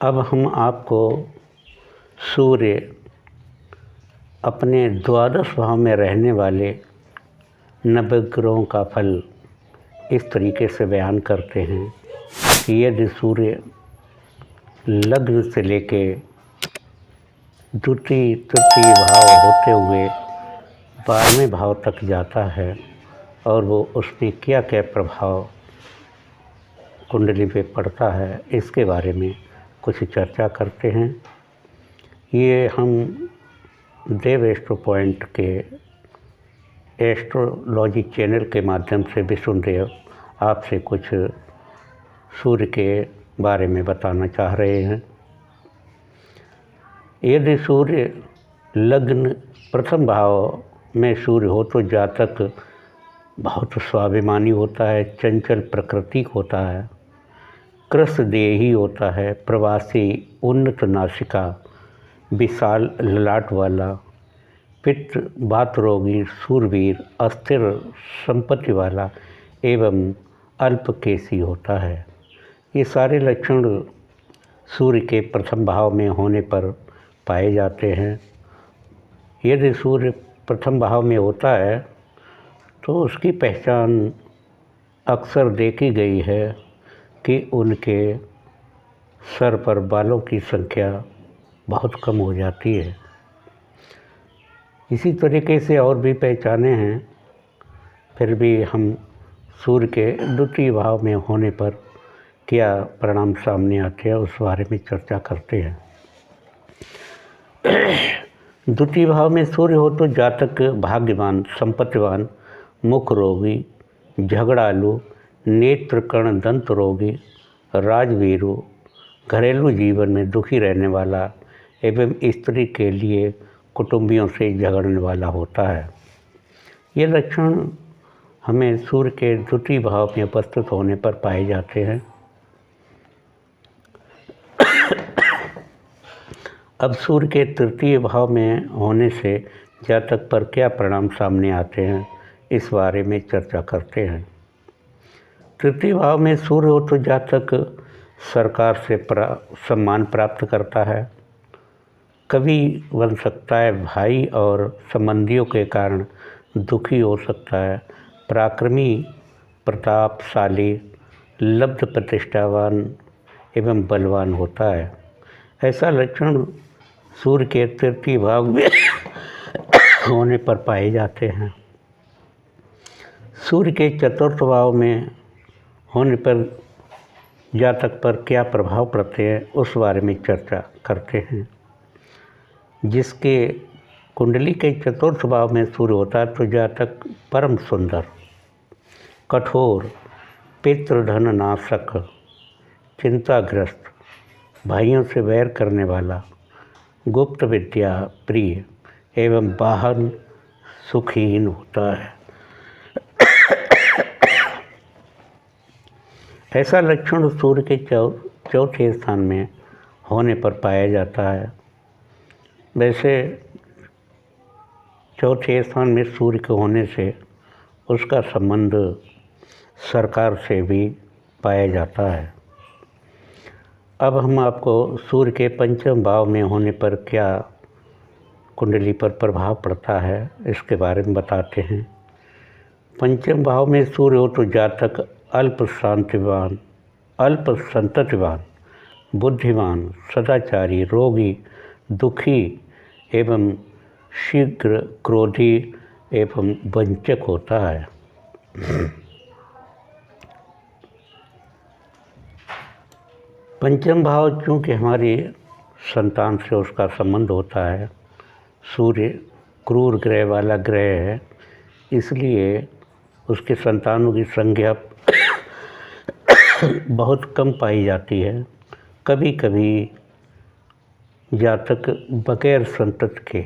अब हम आपको सूर्य अपने द्वादश भाव में रहने वाले नवग्रहों का फल इस तरीके से बयान करते हैं कि यदि सूर्य लग्न से लेके द्वितीय तृतीय भाव होते हुए 12वें भाव तक जाता है और वो उसमें क्या क्या प्रभाव कुंडली पे पड़ता है, इसके बारे में कुछ चर्चा करते हैं। ये हम देव एस्ट्रो पॉइंट के एस्ट्रोलॉजी चैनल के माध्यम से विष्णुदेव आपसे कुछ सूर्य के बारे में बताना चाह रहे हैं। यदि सूर्य लग्न प्रथम भाव में सूर्य हो तो जातक बहुत स्वाभिमानी होता है, चंचल प्रकृति होता है, कृशदेही होता है, प्रवासी, उन्नत नासिका, विशाल ललाट वाला, पित्त वात रोगी, शूरवीर, अस्थिर संपत्ति वाला एवं अल्पकेशी होता है। ये सारे लक्षण सूर्य के प्रथम भाव में होने पर पाए जाते हैं। यदि सूर्य प्रथम भाव में होता है तो उसकी पहचान अक्सर देखी गई है कि उनके सर पर बालों की संख्या बहुत कम हो जाती है। इसी तरीके से और भी पहचाने हैं, फिर भी हम सूर्य के द्वितीय भाव में होने पर क्या परिणाम सामने आते हैं उस बारे में चर्चा करते हैं। द्वितीय भाव में सूर्य हो तो जातक भाग्यवान, संपत्तिवान, मुख रोगी, झगड़ालू, नेत्रकर्ण दंत रोगी, राजवीरू, घरेलू जीवन में दुखी रहने वाला एवं स्त्री के लिए कुटुंबियों से झगड़ने वाला होता है। ये लक्षण हमें सूर्य के द्वितीय भाव में उपस्थित होने पर पाए जाते हैं। अब सूर्य के तृतीय भाव में होने से जातक पर क्या परिणाम सामने आते हैं, इस बारे में चर्चा करते हैं। तृतीय भाव में सूर्य हो तो जातक सरकार से सम्मान प्राप्त करता है, कभी बन सकता है, भाई और संबंधियों के कारण दुखी हो सकता है, पराक्रमी, प्रतापशाली, लब्ध प्रतिष्ठावान एवं बलवान होता है। ऐसा लक्षण सूर्य के तृतीय भाव में होने पर पाए जाते हैं। सूर्य के चतुर्थ भाव में होने पर जातक पर क्या प्रभाव पड़ते हैं उस बारे में चर्चा करते हैं। जिसके कुंडली के चतुर्थ भाव में सूर्य होता है तो जातक परम सुंदर, कठोर, पितृधन नाशक, चिंताग्रस्त, भाइयों से वैर करने वाला, गुप्त विद्या प्रिय एवं वाहन सुखहीन होता है। ऐसा लक्षण सूर्य के चौथे स्थान में होने पर पाया जाता है। वैसे चौथे स्थान में सूर्य के होने से उसका संबंध सरकार से भी पाया जाता है। अब हम आपको सूर्य के पंचम भाव में होने पर क्या कुंडली पर प्रभाव पड़ता है इसके बारे में बताते हैं। पंचम भाव में सूर्य हो तो जातक अल्प संततिवान, बुद्धिमान, सदाचारी, रोगी, दुखी एवं शीघ्र क्रोधी एवं वंचक होता है। पंचम भाव चूँकि हमारी संतान से उसका संबंध होता है, सूर्य क्रूर ग्रह वाला ग्रह है, इसलिए उसके संतानों की संख्या बहुत कम पाई जाती है। कभी कभी जातक बगैर संतति के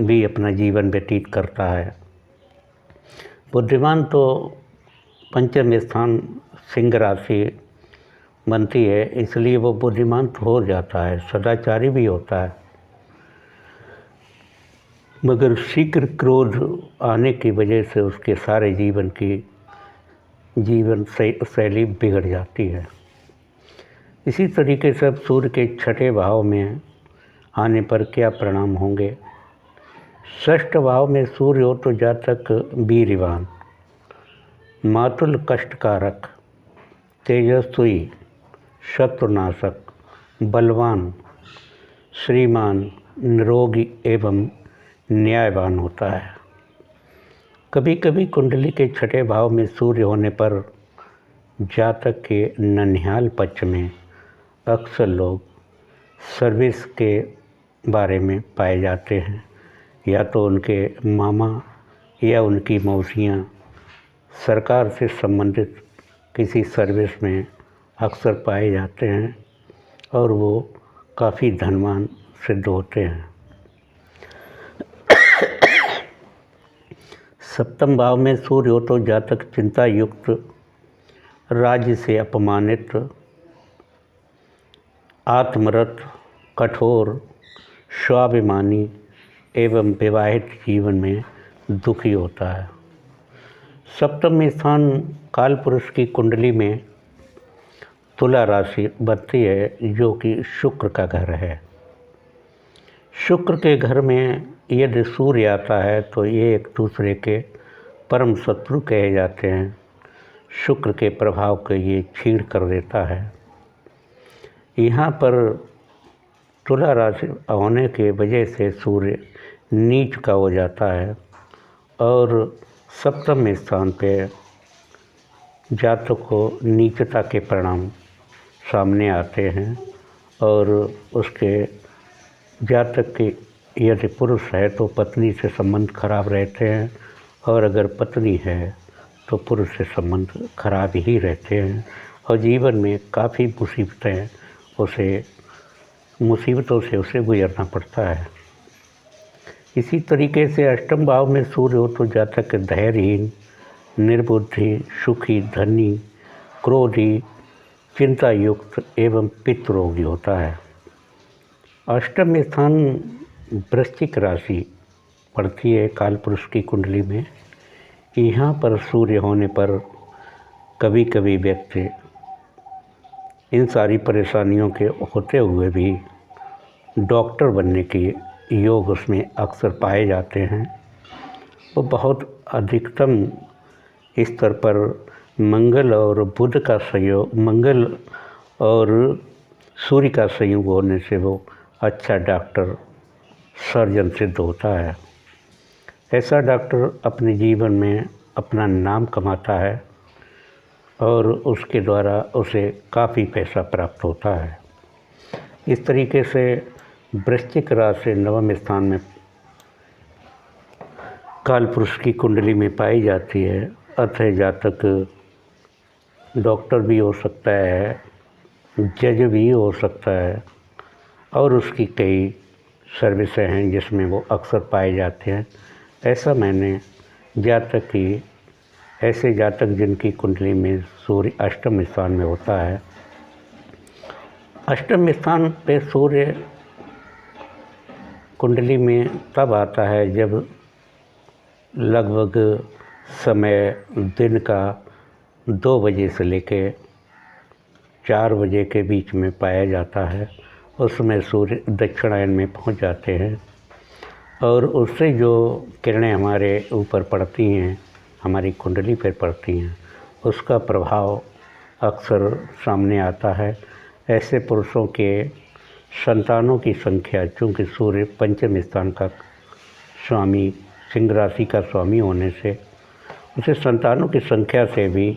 भी अपना जीवन व्यतीत करता है। बुद्धिमान तो पंचम स्थान सिंह राशि बनती है, इसलिए वो बुद्धिमान तो हो जाता है, सदाचारी भी होता है, मगर शीघ्र क्रोध आने की वजह से उसके सारे जीवन शैली बिगड़ जाती है। इसी तरीके से अब सूर्य के छठे भाव में आने पर क्या परिणाम होंगे। षष्ठ भाव में सूर्य हो तो जातक वीर्यवान, मातुल कष्टकारक, तेजस्वी, शत्रुनाशक, बलवान, श्रीमान, निरोगी एवं न्यायवान होता है। कभी कभी कुंडली के छठे भाव में सूर्य होने पर जातक के ननिहाल पक्ष में अक्सर लोग सर्विस के बारे में पाए जाते हैं, या तो उनके मामा या उनकी मौसियाँ सरकार से संबंधित किसी सर्विस में अक्सर पाए जाते हैं और वो काफ़ी धनवान सिद्ध होते हैं। सप्तम भाव में सूर्य हो तो जातक चिंता युक्त, राज्य से अपमानित, आत्मरत, कठोर, स्वाभिमानी एवं विवाहित जीवन में दुखी होता है। सप्तम स्थान कालपुरुष की कुंडली में तुला राशि बनती है, जो कि शुक्र का घर है। शुक्र के घर में यदि सूर्य आता है तो ये एक दूसरे के परम शत्रु कहे जाते हैं। शुक्र के प्रभाव को ये छीड़ कर देता है। यहाँ पर तुला राशि होने के वजह से सूर्य नीच का हो जाता है और सप्तम स्थान पे जातक को नीचता के परिणाम सामने आते हैं और उसके जातक के यदि पुरुष है तो पत्नी से संबंध खराब रहते हैं और अगर पत्नी है तो पुरुष से संबंध खराब ही रहते हैं और जीवन में काफ़ी मुसीबतों से उसे गुजरना पड़ता है। इसी तरीके से अष्टम भाव में सूर्य हो तो जातक धैर्यहीन, निर्बुद्धि, सुखी, धनी, क्रोधी, चिंता युक्त एवं पितृरोगी होता है। अष्टम स्थान वृश्चिक राशि पड़ती है कालपुरुष की कुंडली में। यहाँ पर सूर्य होने पर कभी कभी व्यक्ति इन सारी परेशानियों के होते हुए भी डॉक्टर बनने के योग उसमें अक्सर पाए जाते हैं। वो बहुत अधिकतम स्तर पर मंगल और बुध का संयोग, मंगल और सूर्य का संयोग होने से वो अच्छा डॉक्टर, सर्जन सिद्ध होता है। ऐसा डॉक्टर अपने जीवन में अपना नाम कमाता है और उसके द्वारा उसे काफ़ी पैसा प्राप्त होता है। इस तरीके से वृश्चिक राशि नवम स्थान में कालपुरुष की कुंडली में पाई जाती है। अतः जातक डॉक्टर भी हो सकता है, जज भी हो सकता है और उसकी कई सर्विसें हैं जिसमें वो अक्सर पाए जाते हैं। ऐसा मैंने ऐसे जातक जिनकी कुंडली में सूर्य अष्टम स्थान में होता है। अष्टम स्थान पे सूर्य कुंडली में तब आता है जब लगभग समय दिन का 2 बजे से लेकर 4 बजे के बीच में पाया जाता है। उसमें सूर्य दक्षिणायन में पहुंच जाते हैं और उससे जो किरणें हमारे ऊपर पड़ती हैं, हमारी कुंडली पर पड़ती हैं, उसका प्रभाव अक्सर सामने आता है। ऐसे पुरुषों के संतानों की संख्या, चूँकि सूर्य पंचम स्थान का स्वामी, सिंह राशि का स्वामी होने से उसे संतानों की संख्या से भी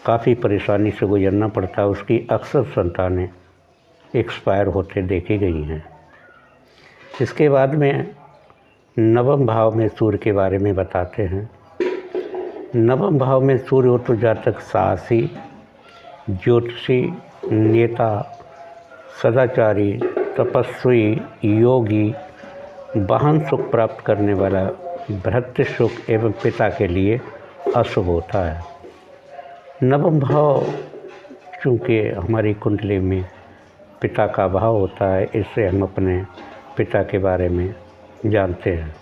काफ़ी परेशानी से गुजरना पड़ता है। उसकी अक्सर संतानें एक्सपायर होते देखी गई हैं। इसके बाद में नवम भाव में सूर्य के बारे में बताते हैं। नवम भाव में सूर्य हो तो जातक साहसी, ज्योतिषी, नेता, सदाचारी, तपस्वी, योगी, वाहन सुख प्राप्त करने वाला, भृत्य सुख एवं पिता के लिए अशुभ होता है। नवम भाव चूँकि हमारी कुंडली में पिता का भाव होता है, इससे हम अपने पिता के बारे में जानते हैं।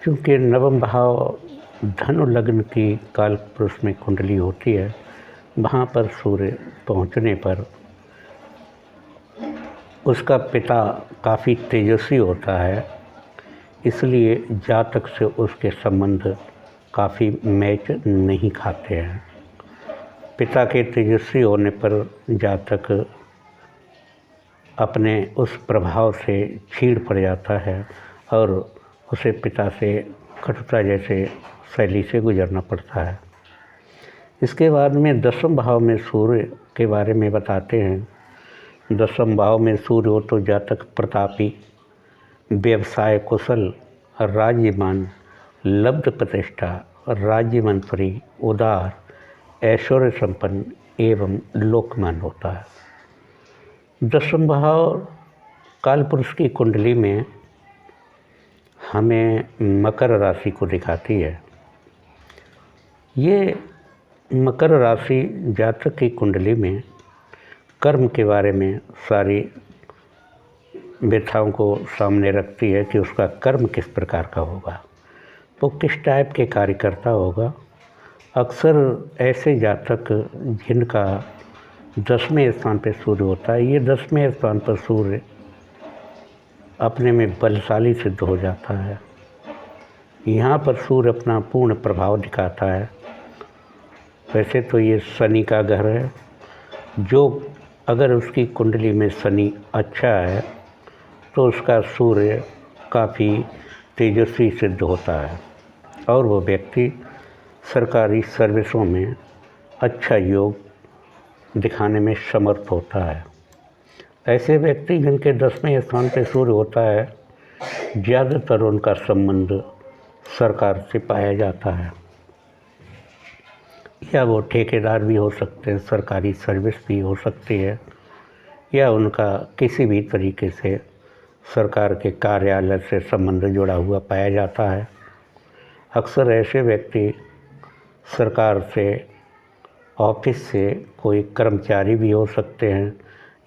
क्योंकि नवम भाव धनु लग्न की कालपुरुष में कुंडली होती है, वहाँ पर सूर्य पहुँचने पर उसका पिता काफ़ी तेजस्वी होता है, इसलिए जातक से उसके संबंध काफ़ी मैच नहीं खाते हैं। पिता के तेजस्वी होने पर जातक अपने उस प्रभाव से छीड़ पड़ जाता है और उसे पिता से कटुता जैसे शैली से गुजरना पड़ता है। इसके बाद में 10वें भाव में सूर्य के बारे में बताते हैं। 10वें भाव में सूर्य हो तो जातक प्रतापी, व्यवसाय कुशल, राज्यमान, लब्ध प्रतिष्ठा, राज्य मंत्री, उदार, ऐश्वर्य संपन्न एवं लोकमान होता है। 10वां भाव कालपुरुष की कुंडली में हमें मकर राशि को दिखाती है। ये मकर राशि जातक की कुंडली में कर्म के बारे में सारी व्यथाओं को सामने रखती है कि उसका कर्म किस प्रकार का होगा, वो किस टाइप के कार्यकर्ता होगा। अक्सर ऐसे जातक जिनका 10वें स्थान पर सूर्य होता है, ये 10वें स्थान पर सूर्य अपने में बलशाली सिद्ध हो जाता है। यहाँ पर सूर्य अपना पूर्ण प्रभाव दिखाता है। वैसे तो ये शनि का घर है, जो अगर उसकी कुंडली में शनि अच्छा है तो उसका सूर्य काफ़ी तेजस्वी सिद्ध होता है और वो व्यक्ति सरकारी सर्विसों में अच्छा योग दिखाने में समर्थ होता है। ऐसे व्यक्ति जिनके 10वें स्थान पर सूर्य होता है, ज़्यादातर उनका संबंध सरकार से पाया जाता है, या वो ठेकेदार भी हो सकते हैं, सरकारी सर्विस भी हो सकती है, या उनका किसी भी तरीके से सरकार के कार्यालय से संबंध जुड़ा हुआ पाया जाता है। अक्सर ऐसे व्यक्ति सरकार से, ऑफिस से कोई कर्मचारी भी हो सकते हैं,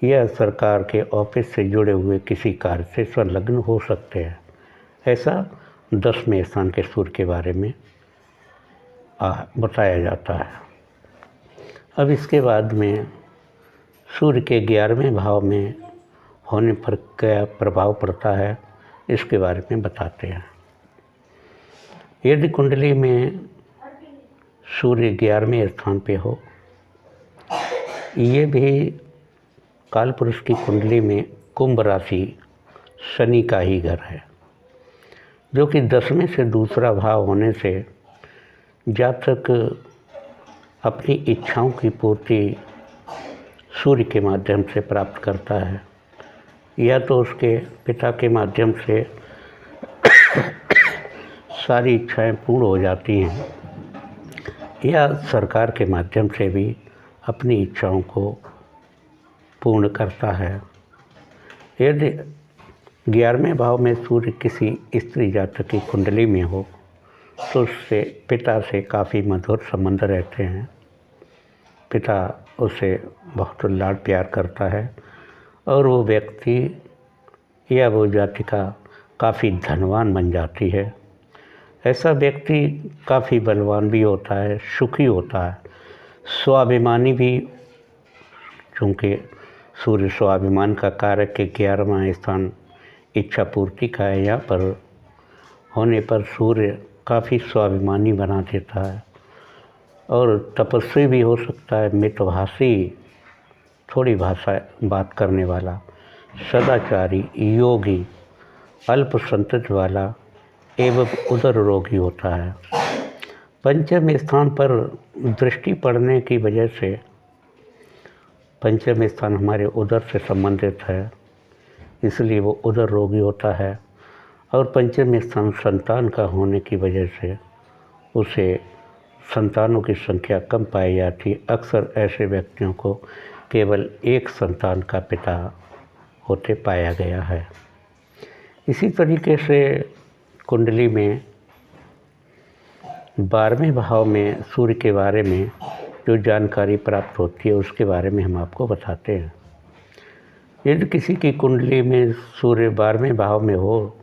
या सरकार के ऑफिस से जुड़े हुए किसी कार्य से संलग्न हो सकते हैं। ऐसा 10वें स्थान के सूर्य के बारे में बताया जाता है। अब इसके बाद में सूर्य के 11वें भाव में होने पर क्या प्रभाव पड़ता है, इसके बारे में बताते हैं। यदि कुंडली में सूर्य 11वें स्थान पे हो, ये भी कालपुरुष की कुंडली में कुंभ राशि शनि का ही घर है, जो कि 10वें से दूसरा भाव होने से जातक अपनी इच्छाओं की पूर्ति सूर्य के माध्यम से प्राप्त करता है, या तो उसके पिता के माध्यम से सारी इच्छाएं पूर्ण हो जाती हैं, या सरकार के माध्यम से भी अपनी इच्छाओं को पूर्ण करता है। यदि 11वें भाव में सूर्य किसी स्त्री जातक की कुंडली में हो तो उससे पिता से काफ़ी मधुर संबंध रहते हैं। पिता उसे बहुत लाड प्यार करता है और वो व्यक्ति या वो जातिका काफ़ी धनवान बन जाती है। ऐसा व्यक्ति काफ़ी बलवान भी होता है, सुखी होता है, स्वाभिमानी भी, क्योंकि सूर्य स्वाभिमान का कारक के 11वां स्थान इच्छा पूर्ति का है। यहाँ पर होने पर सूर्य काफ़ी स्वाभिमानी बना देता है और तपस्वी भी हो सकता है, मितभाषी, थोड़ी भाषा बात करने वाला, सदाचारी, योगी, अल्प संतति वाला एवं उदर रोगी होता है। पंचम स्थान पर दृष्टि पड़ने की वजह से, पंचम स्थान हमारे उदर से संबंधित है, इसलिए वो उदर रोगी होता है। और पंचम स्थान संतान का होने की वजह से उसे संतानों की संख्या कम पाई जाती है। अक्सर ऐसे व्यक्तियों को केवल एक संतान का पिता होते पाया गया है। इसी तरीके से कुंडली में 12वें भाव में सूर्य के बारे में जो जानकारी प्राप्त होती है उसके बारे में हम आपको बताते हैं। यदि किसी की कुंडली में सूर्य 12वें भाव में हो,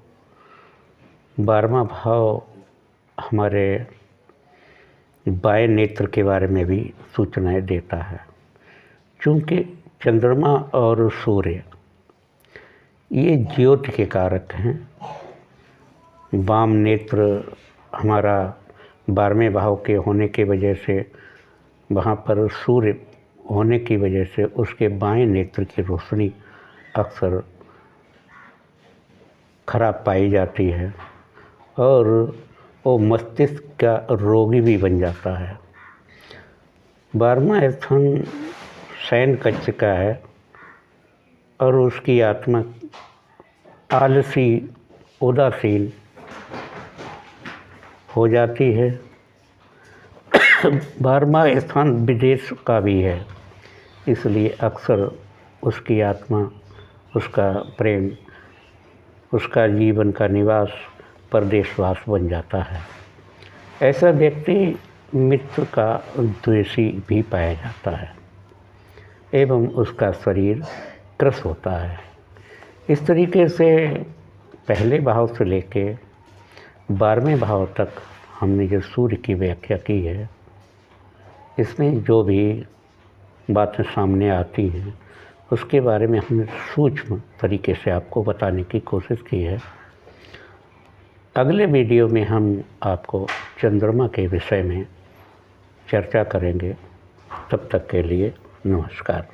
12वां भाव हमारे बाएं नेत्र के बारे में भी सूचनाएं देता है। चूँकि चंद्रमा और सूर्य ये ज्योति के कारक हैं, वाम नेत्र हमारा 12वें भाव के होने की वजह से, वहाँ पर सूर्य होने की वजह से उसके बाएं नेत्र की रोशनी अक्सर खराब पाई जाती है और वो मस्तिष्क का रोगी भी बन जाता है। 12वां स्थान शयन कक्ष का है और उसकी आत्मा आलसी, उदासीन हो जाती है। 12वां स्थान विदेश का भी है, इसलिए अक्सर उसकी आत्मा, उसका प्रेम, उसका जीवन का निवास परदेशवास बन जाता है। ऐसा व्यक्ति मित्र का द्वेषी भी पाया जाता है एवं उसका शरीर क्रस होता है। इस तरीके से पहले भाव से लेके 12वें भाव तक हमने जो सूर्य की व्याख्या की है, इसमें जो भी बातें सामने आती हैं उसके बारे में हमने सूक्ष्म तरीके से आपको बताने की कोशिश की है। अगले वीडियो में हम आपको चंद्रमा के विषय में चर्चा करेंगे। तब तक के लिए नमस्कार।